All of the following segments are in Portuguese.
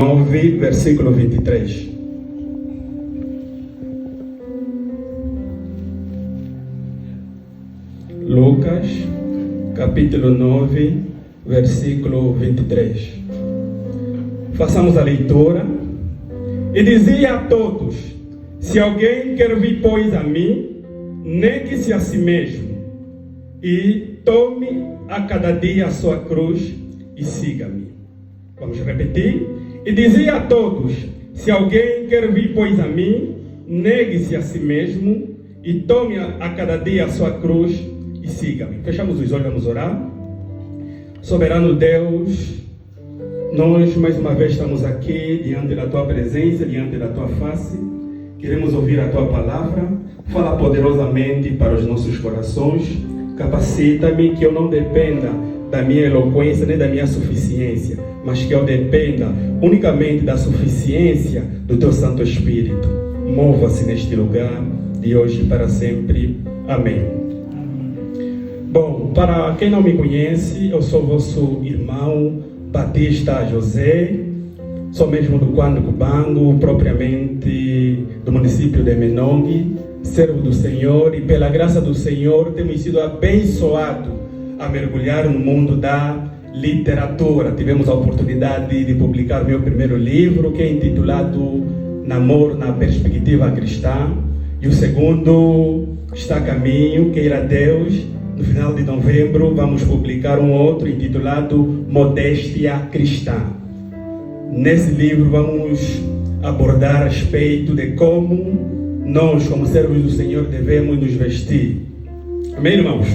9, versículo 23. Lucas, capítulo 9, versículo 23. Façamos a leitura. E dizia a todos: se alguém quer vir, pois, a mim, negue-se a si mesmo, e tome a cada dia a sua cruz, e siga-me. Vamos repetir. E dizia a todos: se alguém quer vir, pois, a mim, negue-se a si mesmo, e tome a cada dia a sua cruz, e siga-me. Fechamos os olhos, vamos orar. Soberano Deus, nós mais uma vez estamos aqui diante da Tua presença, diante da Tua face. Queremos ouvir a Tua palavra. Fala poderosamente para os nossos corações. Capacita-me que eu não dependa da minha eloquência nem da minha suficiência, mas que eu dependa unicamente da suficiência do Teu Santo Espírito. Mova-se neste lugar, de hoje para sempre. Amém. Bom, para quem não me conhece, eu sou vosso irmão Batista José, sou mesmo do Quando Cubango, propriamente do município de Menongue, servo do Senhor, e pela graça do Senhor temos sido abençoados a mergulhar no mundo da literatura. Tivemos a oportunidade de publicar meu primeiro livro, que é intitulado Namoro na Perspectiva Cristã, e o segundo está a caminho, queira Deus. No final de novembro vamos publicar um outro intitulado Modéstia Cristã. Nesse livro vamos abordar a respeito de como nós, como servos do Senhor, devemos nos vestir. Amém, irmãos?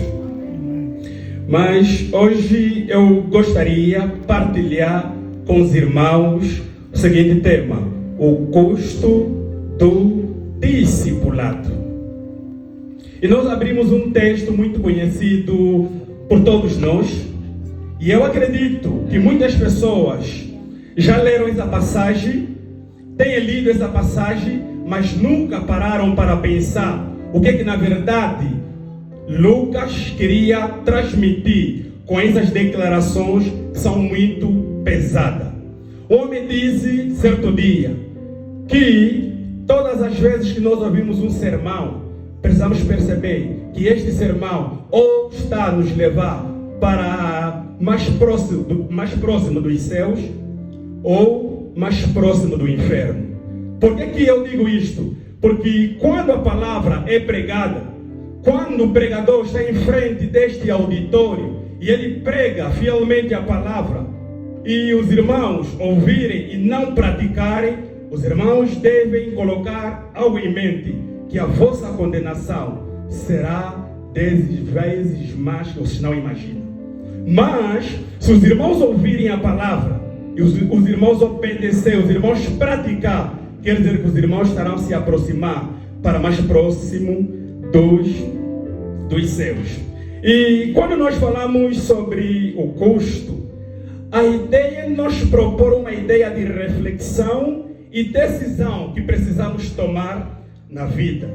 Mas hoje eu gostaria de partilhar com os irmãos o seguinte tema: o custo do discipulado. E nós abrimos um texto muito conhecido por todos nós, e eu acredito que muitas pessoas já leram essa passagem, têm lido essa passagem, mas nunca pararam para pensar o que na verdade Lucas queria transmitir com essas declarações que são muito pesadas. O homem disse certo dia que todas as vezes que nós ouvimos um sermão, precisamos perceber que este sermão ou está a nos levar para mais próximo dos céus, ou mais próximo do inferno. Por que eu digo isto? Porque quando a palavra é pregada, quando o pregador está em frente deste auditório e ele prega fielmente a palavra, e os irmãos ouvirem e não praticarem, os irmãos devem colocar algo em mente: que a vossa condenação será 10 vezes mais que vocês não imaginam. Mas, se os irmãos ouvirem a palavra, e os irmãos obedecer, os irmãos praticar, quer dizer que os irmãos estarão se aproximar para mais próximo dos céus. E quando nós falamos sobre o custo, a ideia é nos propor uma ideia de reflexão e decisão que precisamos tomar na vida.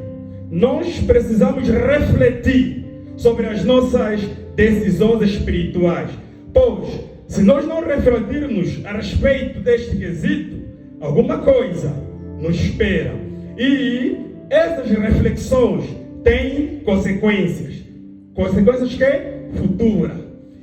Nós precisamos refletir sobre as nossas decisões espirituais, pois se nós não refletirmos a respeito deste quesito, alguma coisa nos espera. E essas reflexões têm consequências. Consequências que? Futuras.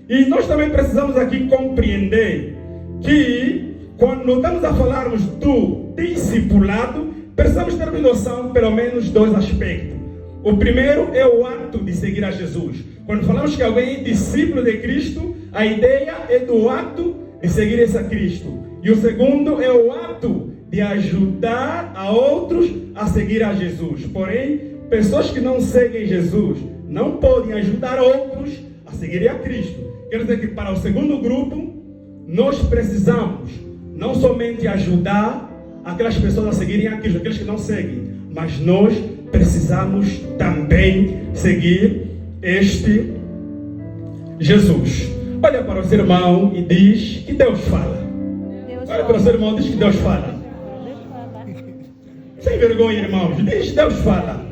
E nós também precisamos aqui compreender que quando estamos a falarmos do discipulado, precisamos ter noção, pelo menos, dois aspectos. O primeiro é o ato de seguir a Jesus. Quando falamos que alguém é discípulo de Cristo, a ideia é do ato de seguir esse Cristo. E o segundo é o ato de ajudar a outros a seguir a Jesus. Porém, pessoas que não seguem Jesus não podem ajudar outros a seguirem a Cristo. Quer dizer que para o segundo grupo, nós precisamos não somente ajudar aquelas pessoas a seguirem a Cristo, aqueles que não seguem, mas nós precisamos também seguir este Jesus. Olha para o seu irmão e diz que Deus fala. Olha para o seu irmão e diz que Deus fala. Sem vergonha, irmãos, diz Deus fala.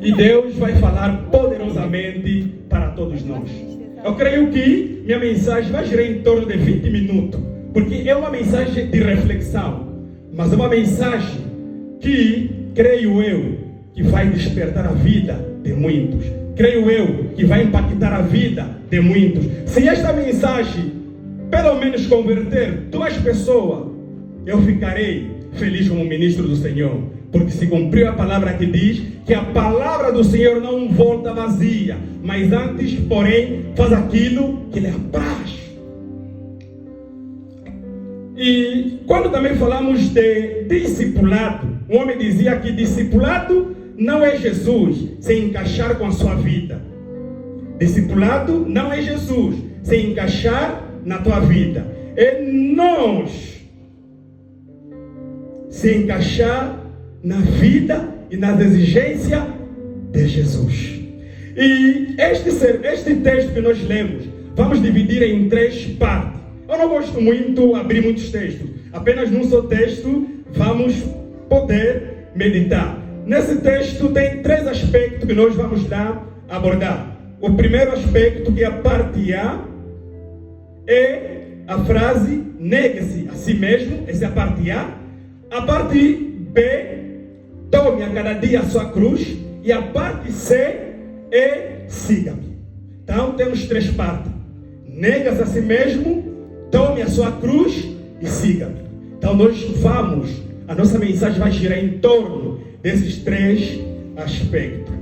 E Deus vai falar poderosamente para todos nós. Eu creio que minha mensagem vai girar em torno de 20 minutos. porque é uma mensagem de reflexão, mas é uma mensagem que, creio eu, que vai despertar a vida de muitos. Creio eu, que vai impactar a vida de muitos. Se esta mensagem, pelo menos converter 2 pessoas, eu ficarei feliz como ministro do Senhor, porque se cumpriu a palavra que diz que a palavra do Senhor não volta vazia, mas antes, porém, faz aquilo que lhe apraz. E quando também falamos de discipulado, um homem dizia que discipulado não é Jesus se encaixar com a sua vida. Discipulado não é Jesus se encaixar na tua vida. É nós se encaixar na vida e nas exigências de Jesus. E este texto que nós lemos, vamos dividir em 3 partes. Eu não gosto muito de abrir muitos textos. Apenas num só texto vamos poder meditar. Nesse texto tem 3 aspectos que nós vamos lá abordar. O primeiro aspecto, que é a parte A, é a frase negue-se a si mesmo. Essa é a parte A. A parte B, tome a cada dia a sua cruz. E a parte C é siga-me. Então temos 3 partes. Nega-se a si mesmo, tome a sua cruz e siga-me. Então a nossa mensagem vai girar em torno desses 3 aspectos.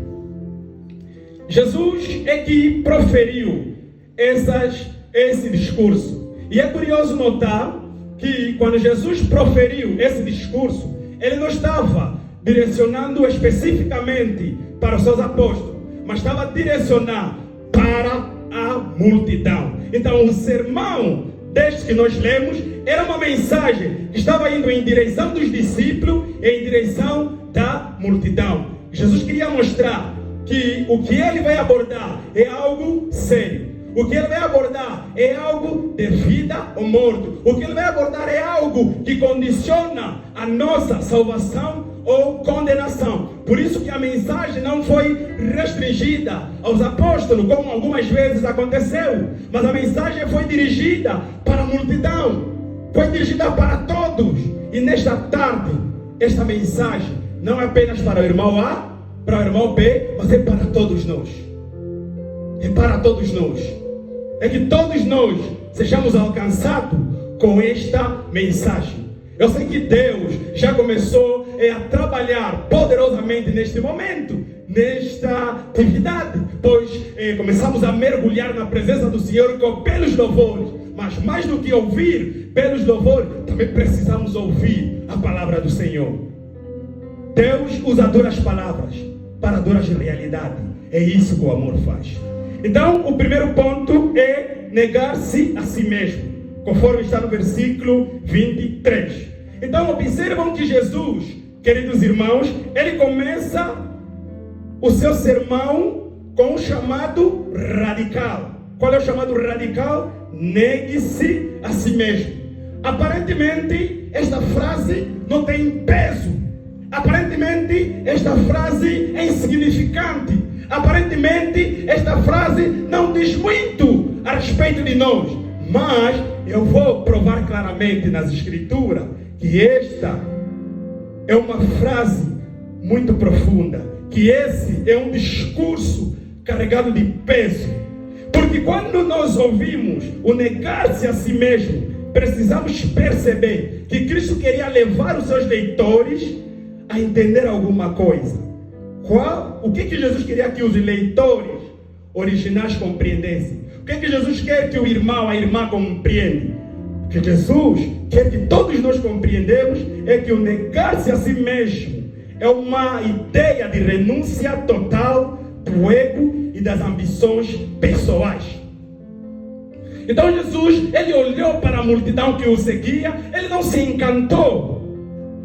Jesus é que proferiu esse discurso. E é curioso notar que quando Jesus proferiu esse discurso, ele não estava direcionando especificamente para os seus apóstolos, mas estava direcionando para a multidão. Então o sermão deste que nós lemos era uma mensagem que estava indo em direção dos discípulos e em direção da multidão. Jesus queria mostrar que o que ele vai abordar é algo sério. O que ele vai abordar é algo de vida ou morte. O que ele vai abordar é algo que condiciona a nossa salvação ou condenação. Por isso que a mensagem não foi restringida aos apóstolos, como algumas vezes aconteceu, mas a mensagem foi dirigida para a multidão, foi dirigida para todos. E nesta tarde, esta mensagem não é apenas para o irmão A, para o irmão B, mas é para todos nós. É para todos nós. É que todos nós sejamos alcançados com esta mensagem. Eu sei que Deus já começou a trabalhar poderosamente neste momento, nesta atividade, pois começamos a mergulhar na presença do Senhor pelos louvores. Mas mais do que ouvir pelos louvores, também precisamos ouvir a palavra do Senhor. Deus usa duras palavras para duras realidades. É isso que o amor faz. Então, o primeiro ponto é negar-se a si mesmo, conforme está no versículo 23. Então, observam que Jesus, queridos irmãos, ele começa o seu sermão com um chamado radical. Qual é o chamado radical? Negue-se a si mesmo. Aparentemente, esta frase não tem peso. Aparentemente, esta frase é insignificante. Aparentemente, esta frase não diz muito a respeito de nós. Mas eu vou provar claramente nas Escrituras que esta é uma frase muito profunda. Que esse é um discurso carregado de peso. Porque quando nós ouvimos o negar-se a si mesmo, precisamos perceber que Cristo queria levar os seus leitores a entender alguma coisa. O que Jesus queria que os leitores originais compreendessem? O que Jesus quer que o irmão, a irmã compreendam? O que Jesus quer que todos nós compreendemos é que o negar-se a si mesmo é uma ideia de renúncia total do ego e das ambições pessoais. Então Jesus, ele olhou para a multidão que o seguia, ele não se encantou.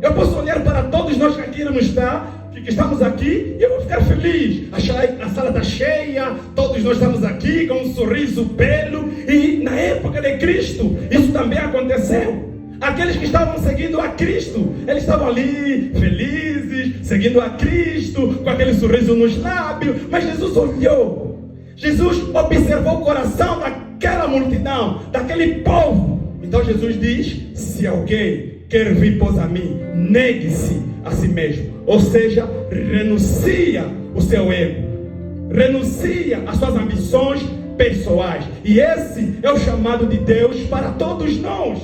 Eu posso olhar para todos nós que aqui não está, que estamos aqui, e eu vou ficar feliz. A sala está cheia, todos nós estamos aqui com um sorriso belo. E na época de Cristo, isso também aconteceu. Aqueles que estavam seguindo a Cristo, eles estavam ali felizes, seguindo a Cristo, com aquele sorriso nos lábios. Mas Jesus olhou, Jesus observou o coração daquela multidão, daquele povo. Então Jesus diz: se alguém quer vir após a mim, negue-se a si mesmo. Ou seja, renuncia o seu ego, renuncia às suas ambições pessoais. E esse é o chamado de Deus para todos nós.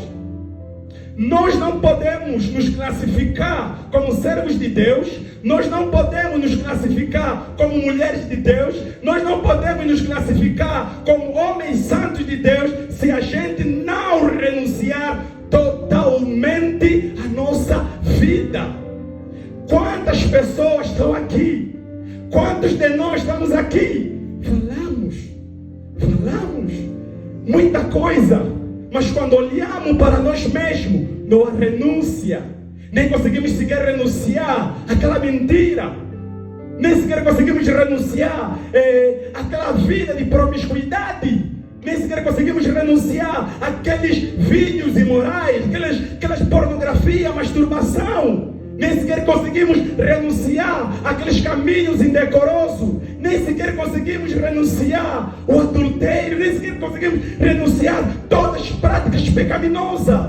Nós não podemos nos classificar como servos de Deus, nós não podemos nos classificar como mulheres de Deus, nós não podemos nos classificar como homens santos de Deus, se a gente não renunciar totalmente a nossa vida. Quantas pessoas estão aqui? Quantos de nós estamos aqui? Falamos muita coisa, mas quando olhamos para nós mesmos, não há renúncia. Nem conseguimos sequer renunciar àquela mentira, nem sequer conseguimos renunciar àquela vida de promiscuidade, nem sequer conseguimos renunciar àqueles vídeos imorais, aquelas pornografia, masturbação. Nem sequer conseguimos renunciar àqueles caminhos indecorosos. Nem sequer conseguimos renunciar ao adultério. Nem sequer conseguimos renunciar a todas as práticas pecaminosas.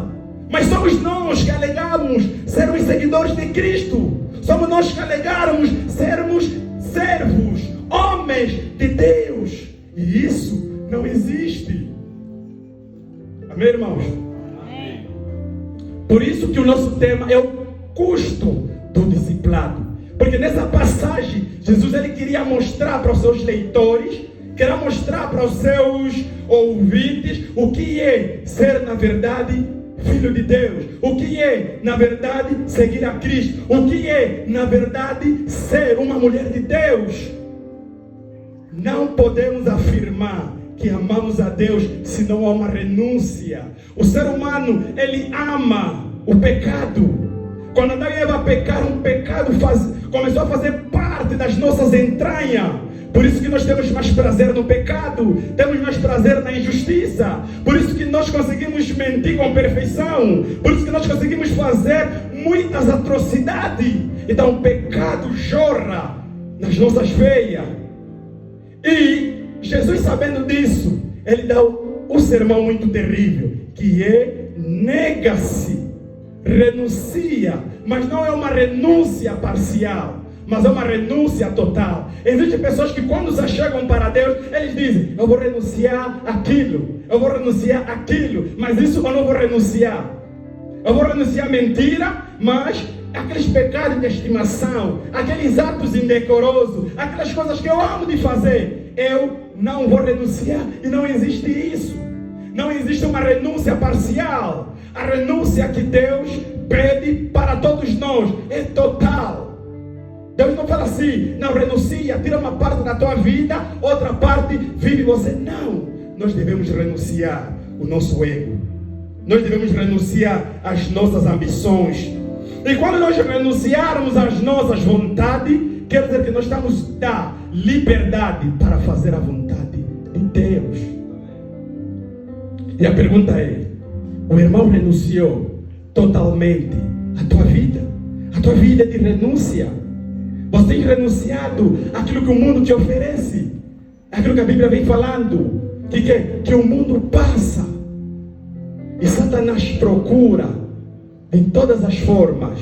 Mas somos nós que alegamos sermos seguidores de Cristo. Somos nós que alegamos sermos servos, homens de Deus. E isso não existe. Amém, irmãos? Amém. Por isso que o nosso tema é o custo do discipulado. Porque nessa passagem, Jesus ele queria mostrar para os seus leitores, queria mostrar para os seus ouvintes o que é ser, na verdade, filho de Deus. O que é, na verdade, seguir a Cristo. O que é, na verdade, ser uma mulher de Deus. Não podemos afirmar que amamos a Deus se não há uma renúncia. O ser humano, ele ama o pecado. Quando Adão e Eva pecaram, o pecado começou a fazer parte das nossas entranhas. Por isso que nós temos mais prazer no pecado, temos mais prazer na injustiça. Por isso que nós conseguimos mentir com perfeição. Por isso que nós conseguimos fazer muitas atrocidades. Então o pecado jorra nas nossas veias. E Jesus, sabendo disso, ele dá um sermão muito terrível, que é: nega-se. Renuncia, mas não é uma renúncia parcial, mas é uma renúncia total. Existem pessoas que quando se chegam para Deus, eles dizem: eu vou renunciar aquilo, eu vou renunciar aquilo, mas isso eu não vou renunciar. Eu vou renunciar mentira, mas aqueles pecados de estimação, aqueles atos indecorosos, aquelas coisas que eu amo de fazer, eu não vou renunciar. E não existe isso. Não existe uma renúncia parcial. A renúncia que Deus pede para todos nós é total. Deus não fala assim: não, renuncia, tira uma parte da tua vida, outra parte vive você. Não, nós devemos renunciar o nosso ego. Nós devemos renunciar às nossas ambições. E quando nós renunciarmos às nossas vontades, quer dizer que nós estamos da liberdade para fazer a vontade de Deus. E a pergunta é: o irmão renunciou totalmente à tua vida? A tua vida é de renúncia. Você tem renunciado àquilo que o mundo te oferece, aquilo que a Bíblia vem falando, que o mundo passa. E Satanás procura, em todas as formas,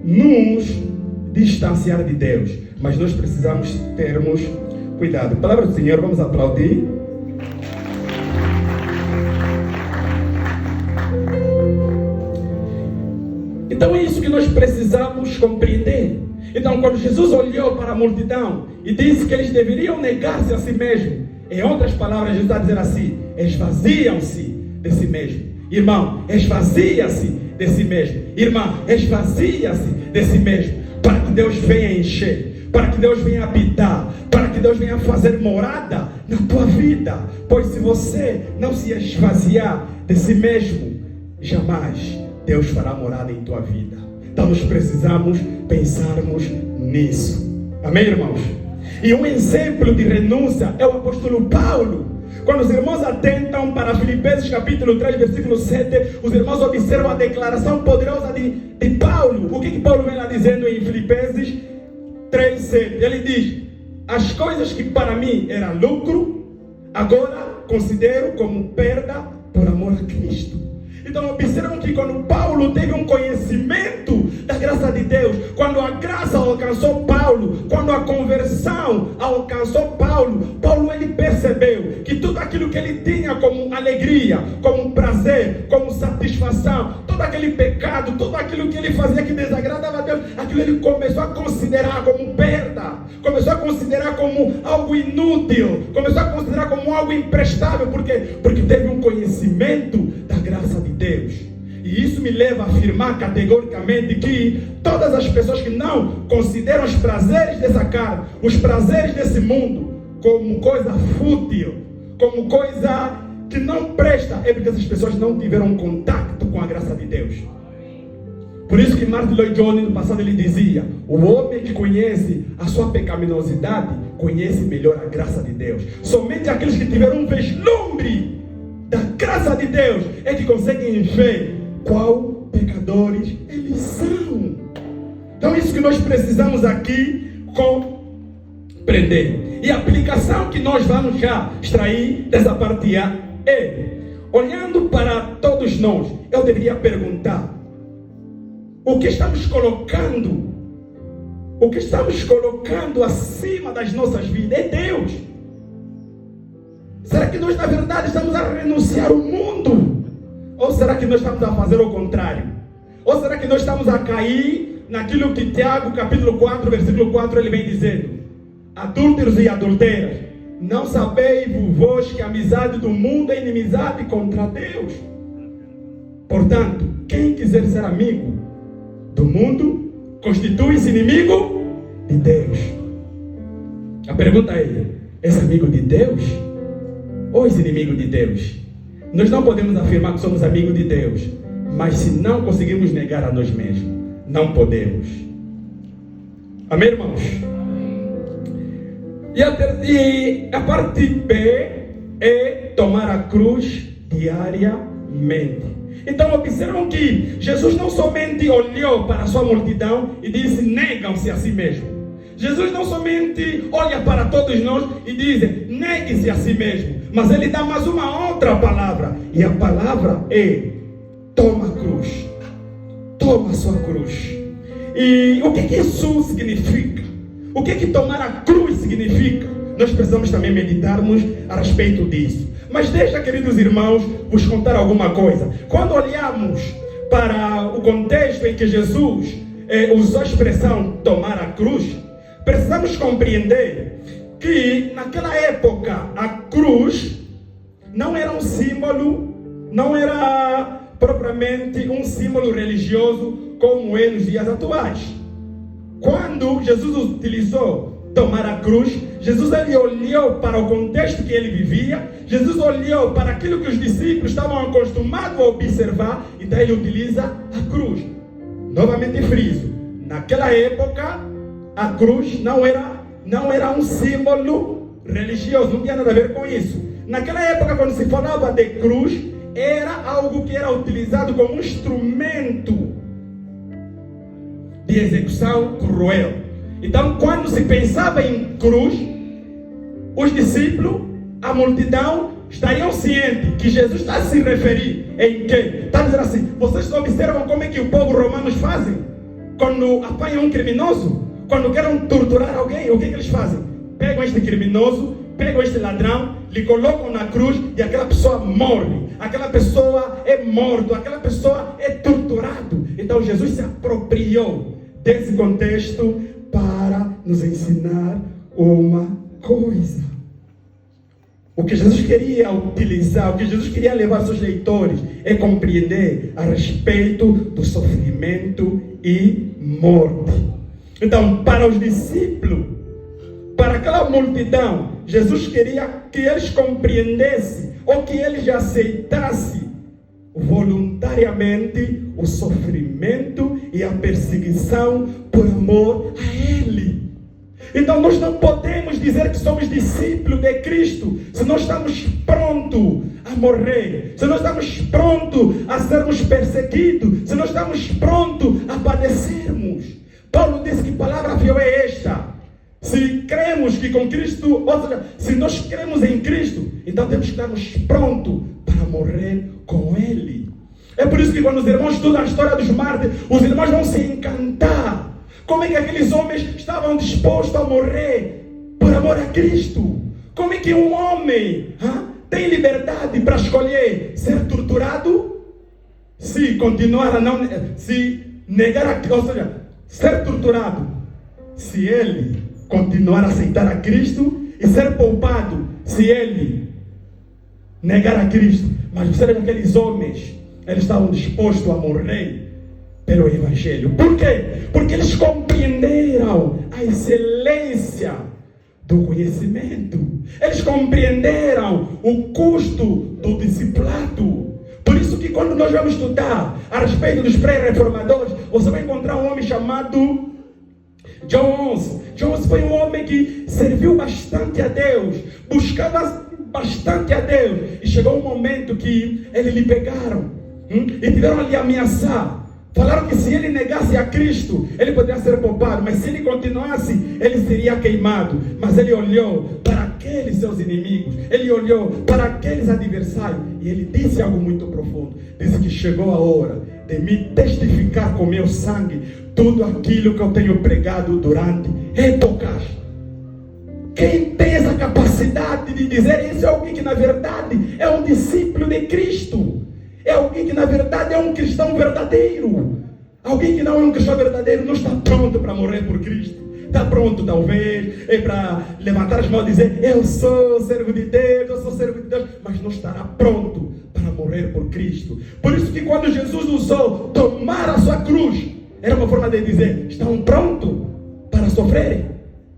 nos distanciar de Deus. Mas nós precisamos termos cuidado. Palavra do Senhor, vamos aplaudir. Então é isso que nós precisamos compreender. Então quando Jesus olhou para a multidão e disse que eles deveriam negar-se a si mesmo, em outras palavras, Jesus está dizendo assim: esvaziam-se de si mesmo. Irmão, esvazia-se de si mesmo. Irmã, esvazia-se de si mesmo, para que Deus venha encher, para que Deus venha habitar, para que Deus venha fazer morada na tua vida. Pois se você não se esvaziar de si mesmo, jamais Deus fará morada em tua vida. Então nós precisamos pensarmos nisso. Amém, irmãos? E um exemplo de renúncia é o apóstolo Paulo. Quando os irmãos atentam para Filipenses capítulo 3, versículo 7, os irmãos observam a declaração poderosa de Paulo. O que Paulo vem lá dizendo em Filipenses 3, 7? Ele diz: as coisas que para mim eram lucro, agora considero como perda por amor a Cristo. Então observam que quando Paulo teve um conhecimento da graça de Deus, quando a graça alcançou Paulo, quando a conversão alcançou Paulo, ele percebeu que tudo aquilo que ele tinha como alegria, como prazer, como satisfação, todo aquele pecado, tudo aquilo que ele fazia que desagradava a Deus, aquilo ele começou a considerar como perda, começou a considerar como algo inútil, começou a considerar como algo imprestável. Por quê? Porque teve um conhecimento da graça de Deus. E isso me leva a afirmar categoricamente que todas as pessoas que não consideram os prazeres dessa carne, os prazeres desse mundo, como coisa fútil, como coisa que não presta, é porque essas pessoas não tiveram contato com a graça de Deus. Por isso que Martin Lloyd Jones no passado ele dizia: o homem que conhece a sua pecaminosidade conhece melhor a graça de Deus. Somente aqueles que tiveram um vislumbre da graça de Deus é que conseguem ver qual pecadores eles são. Então isso que nós precisamos aqui compreender. E a aplicação que nós vamos já extrair dessa parte A é: olhando para todos nós, eu deveria perguntar: o que estamos colocando acima das nossas vidas é Deus? Será que nós na verdade estamos a renunciar ao mundo? Ou será que nós estamos a fazer o contrário? Ou será que nós estamos a cair naquilo que Tiago capítulo 4, versículo 4 ele vem dizendo: adúlteros e adulteras, não sabeis vós que a amizade do mundo é inimizade contra Deus? Portanto, quem quiser ser amigo do mundo constitui-se inimigo de Deus. A pergunta é: és amigo de Deus ou és inimigo de Deus? Nós não podemos afirmar que somos amigos de Deus, mas se não conseguirmos negar a nós mesmos, não podemos. Amém, irmãos? E a parte B é tomar a cruz diariamente. Então observam que Jesus não somente olhou para a sua multidão e disse: negam-se a si mesmo. Jesus não somente olha para todos nós e diz: negue-se a si mesmo. Mas ele dá mais uma outra palavra. E a palavra é: toma a cruz. Toma a sua cruz. E o que isso significa? O que tomar a cruz significa? Nós precisamos também meditarmos a respeito disso. Mas deixa, queridos irmãos, vos contar alguma coisa. Quando olhamos para o contexto em que Jesus usou a expressão tomar a cruz, precisamos compreender que naquela época a cruz não era um símbolo, não era propriamente um símbolo religioso como é nos dias atuais. Quando Jesus utilizou tomar a cruz, Jesus ele olhou para o contexto que ele vivia, Jesus olhou para aquilo que os discípulos estavam acostumados a observar, então ele utiliza a cruz. Novamente friso, naquela época a cruz não era um símbolo religioso, não tinha nada a ver com isso. Naquela época, quando se falava de cruz, era algo que era utilizado como um instrumento de execução cruel. Então, quando se pensava em cruz, os discípulos, a multidão, estariam cientes que Jesus está a se referir em quê? Está dizendo assim: vocês observam como é que o povo romano fazem? Quando apanham um criminoso, quando querem torturar alguém, o que eles fazem? Pegam este criminoso, pegam este ladrão, lhe colocam na cruz e aquela pessoa morre. Aquela pessoa é morto, aquela pessoa é torturado. Então Jesus se apropriou desse contexto para nos ensinar uma coisa. O que Jesus queria utilizar, o que Jesus queria levar aos seus leitores é compreender a respeito do sofrimento e morte. Então, para os discípulos, para aquela multidão, Jesus queria que eles compreendessem ou que eles aceitassem voluntariamente o sofrimento e a perseguição por amor a Ele. Então nós não podemos dizer que somos discípulos de Cristo se nós estamos prontos a morrer, se nós estamos prontos a sermos perseguidos, se nós estamos prontos a padecermos. Paulo disse que palavra fiel é esta: se cremos que com Cristo, ou seja, se nós cremos em Cristo, então temos que estarmos prontos para morrer com Ele. É por isso que quando os irmãos estudam a história dos mártires, os irmãos vão se encantar. Como é que aqueles homens estavam dispostos a morrer por amor a Cristo? Como é que um homem tem liberdade para escolher ser torturado, se continuar a não, se negar a, ou seja, ser torturado, se ele continuar a aceitar a Cristo, e ser poupado, se ele negar a Cristo? Mas você vê aqueles homens, eles estavam dispostos a morrer pelo Evangelho. Por quê? Porque eles compreenderam a excelência do conhecimento. Eles compreenderam o custo do discipulado. Por isso que quando nós vamos estudar a respeito dos pré-reformadores, você vai encontrar um homem chamado John Owen. John Owen foi um homem que serviu bastante a Deus, buscava bastante a Deus, e chegou um momento que eles lhe pegaram e tiveram a lhe ameaçar. Falaram que se ele negasse a Cristo, ele poderia ser poupado, mas se ele continuasse, ele seria queimado. Mas ele olhou para aqueles seus inimigos, ele olhou para aqueles adversários, e ele disse algo muito profundo. Disse que chegou a hora de me testificar com meu sangue tudo aquilo que eu tenho pregado durante épocas. Quem tem essa capacidade de dizer isso é alguém que na verdade é um discípulo de Cristo. É alguém que na verdade é um cristão verdadeiro. Alguém que não é um cristão verdadeiro não está pronto para morrer por Cristo. Está pronto talvez para levantar as mãos e dizer: eu sou servo de Deus, eu sou servo de Deus, mas não estará pronto para morrer por Cristo. Por isso que quando Jesus usou tomar a sua cruz, era uma forma de dizer: estão prontos para sofrerem?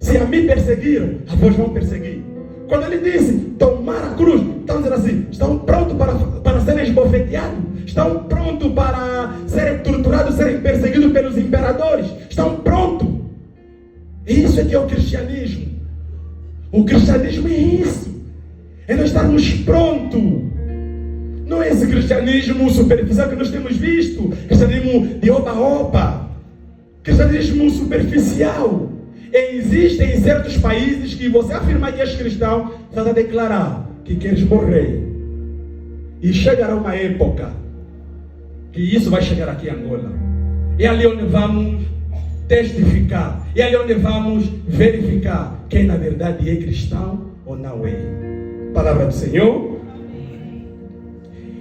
Se a mim perseguiram, a vós vão perseguir. Quando ele disse tomar a cruz, estão dizendo assim: estão prontos para serem esbofeteados? Estão prontos para serem torturados, serem perseguidos pelos imperadores? Estão prontos? Isso é que é o cristianismo. O cristianismo é isso. É nós estarmos prontos. Não é esse cristianismo superficial que nós temos visto. Cristianismo de oba-oba. Cristianismo superficial. Existem em certos países que você afirma que és cristão, você está a declarar que queres morrer. E chegará uma época que isso vai chegar aqui em Angola. É ali onde vamos testificar. É ali onde vamos verificar quem na verdade é cristão ou não é. Palavra do Senhor.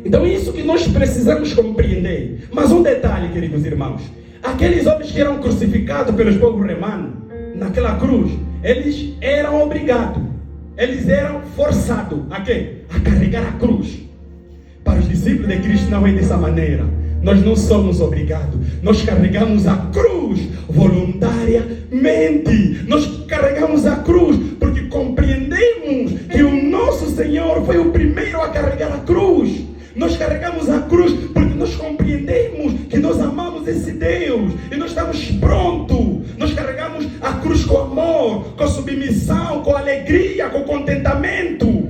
Então isso que nós precisamos compreender. Mas um detalhe, queridos irmãos. Aqueles homens que eram crucificados pelos povos romanos, naquela cruz, eles eram obrigados, eles eram forçados a quê? A carregar a cruz. Para os discípulos de Cristo não é dessa maneira. Nós não somos obrigados, nós carregamos a cruz voluntariamente. Nós carregamos a cruz porque compreendemos que o nosso Senhor foi o primeiro a carregar a cruz. Nós carregamos a cruz porque nós compreendemos que nós amamos esse Deus e nós estamos prontos. Nós carregamos a cruz com amor, com submissão, com alegria, com contentamento.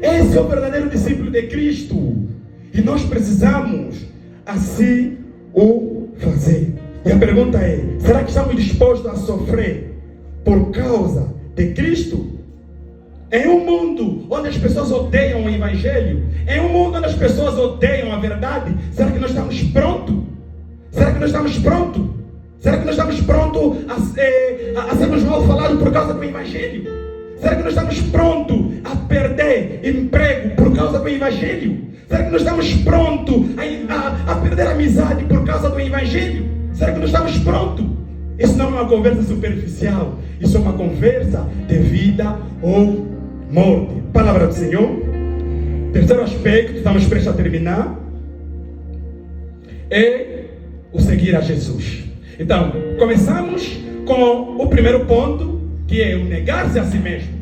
Esse é o verdadeiro discípulo de Cristo. E nós precisamos assim o fazer. E a pergunta é: será que estamos dispostos a sofrer por causa de Cristo? Em um mundo onde as pessoas odeiam o Evangelho, em um mundo onde as pessoas odeiam a verdade, será que nós estamos prontos? Será que nós estamos prontos? Será que nós estamos prontos a sermos mal falados por causa do Evangelho? Será que nós estamos prontos a perder emprego por causa do Evangelho? Será que nós estamos prontos a perder amizade por causa do Evangelho? Será que nós estamos prontos? Isso não é uma conversa superficial. Isso é uma conversa de vida ou morte. Palavra do Senhor. Terceiro aspecto, estamos prestes a terminar, é o seguir a Jesus. Então, começamos com o primeiro ponto, que é o negar-se a si mesmo.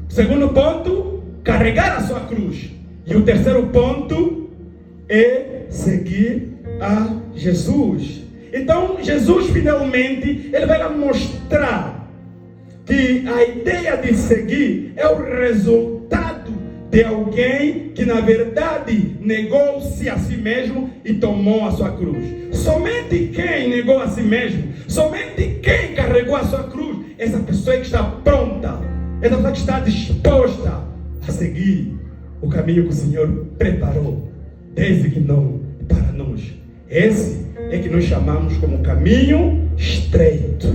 O segundo ponto, carregar a sua cruz. E o terceiro ponto é seguir a Jesus. Então, Jesus finalmente, ele vai lá mostrar que a ideia de seguir é o resultado de alguém que na verdade negou-se a si mesmo e tomou a sua cruz. Somente quem negou a si mesmo, somente quem carregou a sua cruz, essa pessoa que está pronta, essa pessoa que está disposta a seguir o caminho que o Senhor preparou, designou para Esse é que nós chamamos como caminho estreito.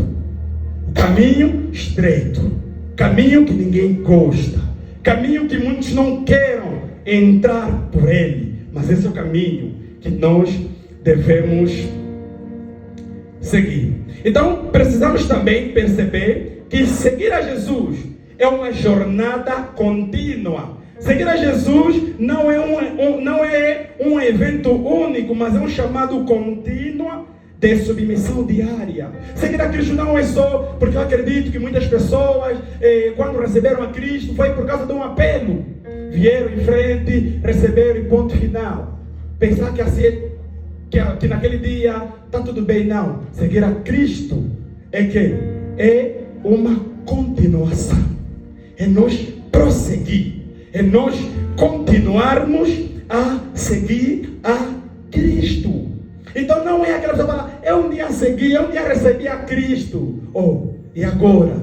O caminho estreito. Caminho que ninguém gosta. Caminho que muitos não queiram entrar por ele. Mas esse é o caminho que nós devemos seguir. Então, precisamos também perceber que seguir a Jesus é uma jornada contínua. Seguir a Jesus não é um evento único, mas é um chamado contínuo de submissão diária. Seguir a Cristo não é só porque eu acredito que muitas pessoas, quando receberam a Cristo, foi por causa de um apelo. Vieram em frente, receberam e ponto final. Pensar que assim, que naquele dia está tudo bem, não. Seguir a Cristo é uma continuação. É nós prosseguir. É nós continuarmos a seguir a Cristo. Então não é aquela pessoa que fala, eu um dia segui, eu um dia recebi a Cristo. E agora?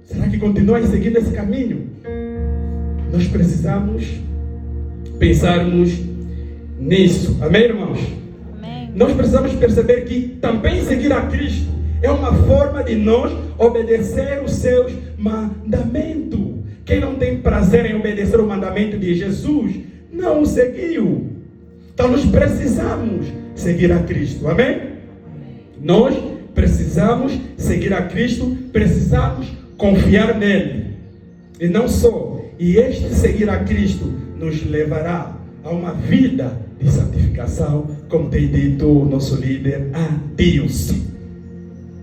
Será que continua a seguir nesse caminho? Nós precisamos pensarmos nisso. Amém, irmãos? Amém. Nós precisamos perceber que também seguir a Cristo é uma forma de nós obedecer os seus mandamentos. Quem não tem prazer em obedecer o mandamento de Jesus, não o seguiu. Então nós precisamos seguir a Cristo. Amém? Nós precisamos seguir a Cristo, precisamos confiar nele. E não só. E este seguir a Cristo nos levará a uma vida de santificação, como tem dito o nosso líder, a Deus.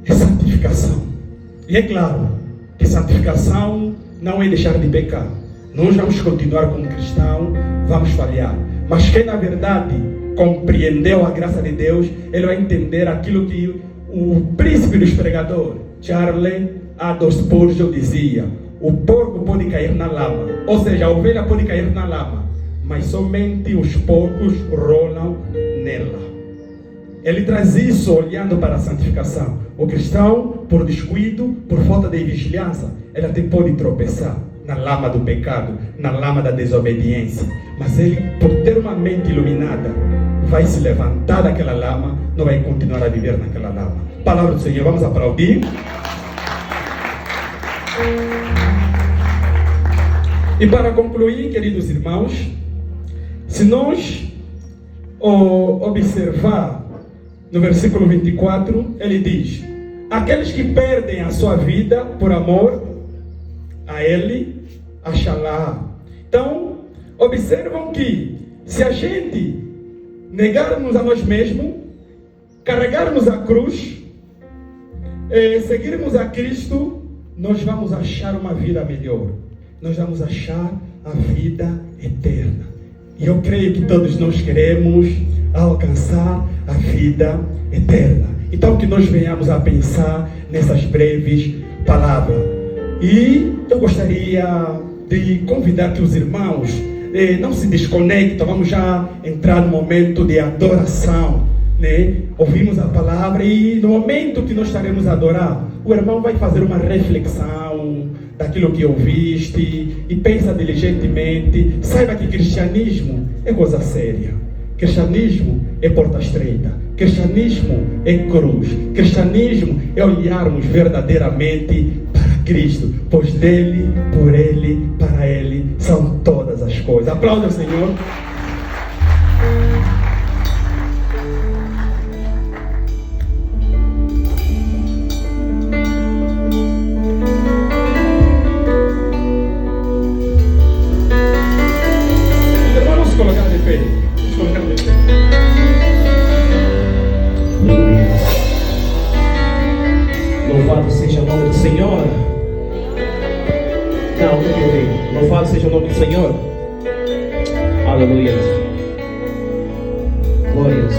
É santificação. E é claro que santificação não é deixar de pecar. Nós vamos continuar como cristão, vamos falhar. Mas quem na verdade compreendeu a graça de Deus, ele vai entender aquilo que o príncipe dos pregadores, Charles A. Spurgeon, dizia: o porco pode cair na lama, ou seja, a ovelha pode cair na lama, mas somente os porcos rolam nela. Ele traz isso olhando para a santificação. O cristão, por descuido, por falta de vigilância, ele até pode tropeçar na lama do pecado, na lama da desobediência. Mas ele, por ter uma mente iluminada, vai se levantar daquela lama, não vai continuar a viver naquela lama. Palavra do Senhor, vamos aplaudir. E para concluir, queridos irmãos, se nós observar no versículo 24, ele diz: aqueles que perdem a sua vida por amor a ele, achará. Então, observam que se a gente negarmos a nós mesmos, carregarmos a cruz, seguirmos a Cristo, nós vamos achar uma vida melhor. Nós vamos achar a vida eterna. E eu creio que todos nós queremos alcançar a vida eterna. Então que nós venhamos a pensar nessas breves palavras. E eu gostaria de convidar que os irmãos não se desconectem. Vamos já entrar no momento de adoração, né? Ouvimos a palavra e no momento que nós estaremos a adorar, o irmão vai fazer uma reflexão daquilo que ouviste e pensa diligentemente. Saiba que cristianismo é coisa séria. Cristianismo é porta estreita. Cristianismo é cruz. Cristianismo é olharmos verdadeiramente para Cristo, pois dele, por ele, para ele são todas as coisas. Aplauda o Senhor. Louvado seja o nome do Senhor. Não entendi. Louvado seja o nome do Senhor. Aleluia. Glórias.